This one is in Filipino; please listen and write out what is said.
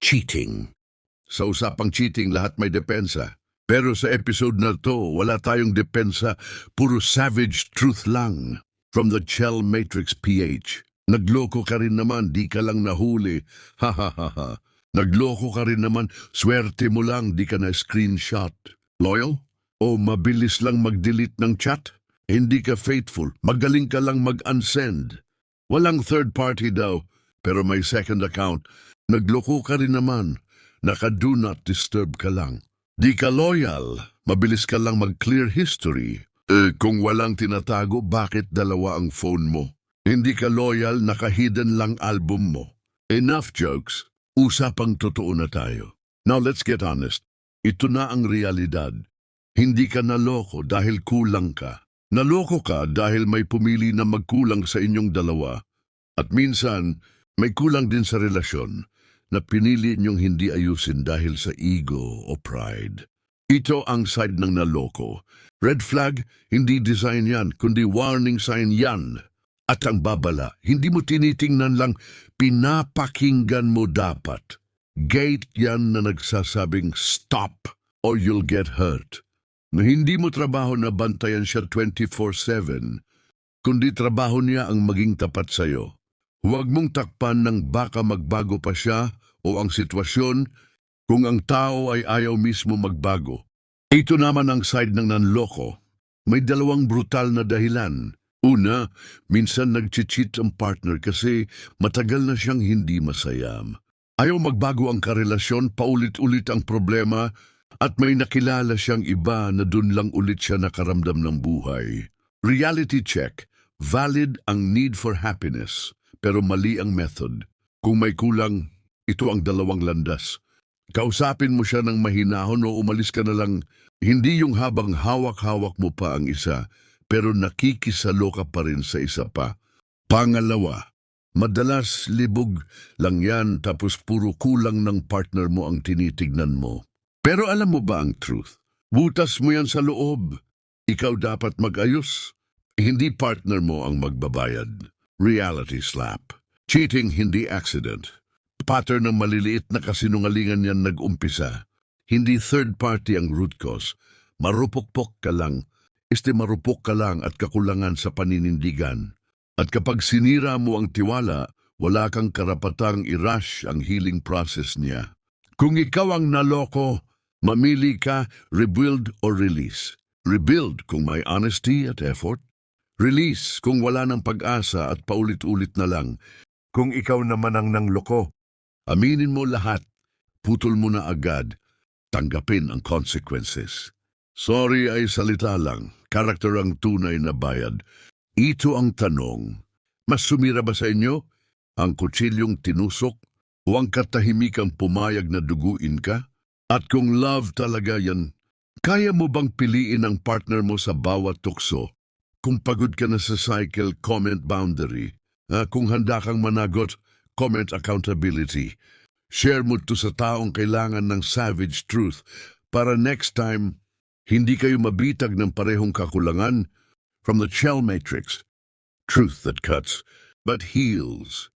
cheating. Sa usapang cheating, lahat may depensa. Pero sa episode na to, wala tayong depensa, puro savage truth lang. From the Chell Matrix PH. Nagloko ka rin naman, di ka lang nahuli. Ha ha ha ha. Nagloko ka rin naman, swerte mo lang, di ka na screenshot. Loyal? O mabilis lang mag-delete ng chat? Hindi ka faithful, magaling ka lang mag-unsend. Walang third party daw, pero may second account. Nagloko ka rin naman, naka-do not disturb ka lang. Di ka loyal, mabilis ka lang mag-clear history. Kung walang tinatago, bakit dalawa ang phone mo? Hindi ka loyal, naka-hidden lang album mo. Enough jokes, usapang totoo na tayo. Now let's get honest. Ito na ang realidad. Hindi ka naloko dahil kulang ka. Naloko ka dahil may pumili na magkulang sa inyong dalawa. At minsan, may kulang din sa relasyon na pinili niyong hindi ayusin dahil sa ego o pride. Ito ang side ng naloko. Red flag, hindi design yan, kundi warning sign yan. At ang babala, hindi mo tinitingnan lang, pinapakinggan mo dapat. Gate yan na nagsasabing stop or you'll get hurt. Na hindi mo trabaho na bantayan siya 24/7, kundi trabaho niya ang maging tapat sa'yo. Huwag mong takpan ng baka magbago pa siya o ang sitwasyon kung ang tao ay ayaw mismo magbago. Ito naman ang side ng nanloko. May dalawang brutal na dahilan. Una, minsan nag-cheat ang partner kasi matagal na siyang hindi masaya. Ayaw magbago ang karelasyon, paulit-ulit ang problema, at may nakilala siyang iba na dun lang ulit siya nakaramdam ng buhay. Reality check, valid ang need for happiness, pero mali ang method. Kung may kulang, ito ang dalawang landas. Kausapin mo siya ng mahinahon o umalis ka na lang, hindi yung habang hawak-hawak mo pa ang isa, pero nakikisalo ka pa rin sa isa pa. Pangalawa, madalas libog lang yan tapos puro kulang ng partner mo ang tinitignan mo. Pero alam mo ba ang truth? Butas mo yan sa loob. Ikaw dapat mag-ayos. Hindi partner mo ang magbabayad. Reality slap. Cheating hindi accident. Pattern ng maliliit na kasinungalingan yan nag-umpisa. Hindi third party ang root cause. Marupok-pok ka lang. Marupok ka lang at kakulangan sa paninindigan. At kapag sinira mo ang tiwala, wala kang karapatang i-rush ang healing process niya. Kung ikaw ang naloko, mamili ka, rebuild or release. Rebuild kung may honesty at effort. Release kung wala ng pag-asa at paulit-ulit na lang. Kung ikaw naman ang nangloko, aminin mo lahat, putol mo na agad, tanggapin ang consequences. Sorry ay salita lang, karakter ang tunay na bayad. Ito ang tanong, mas sumira ba sa inyo ang kutsilyong tinusok o ang katahimikang pumayag na duguin ka? At kung love talaga yan, kaya mo bang piliin ang partner mo sa bawat tukso? Kung pagod ka na sa cycle, comment boundary. Kung handa kang managot, comment accountability. Share mo to sa taong kailangan ng savage truth para next time, hindi kayo mabitag ng parehong kakulangan. From the Chell Matrix, truth that cuts but heals.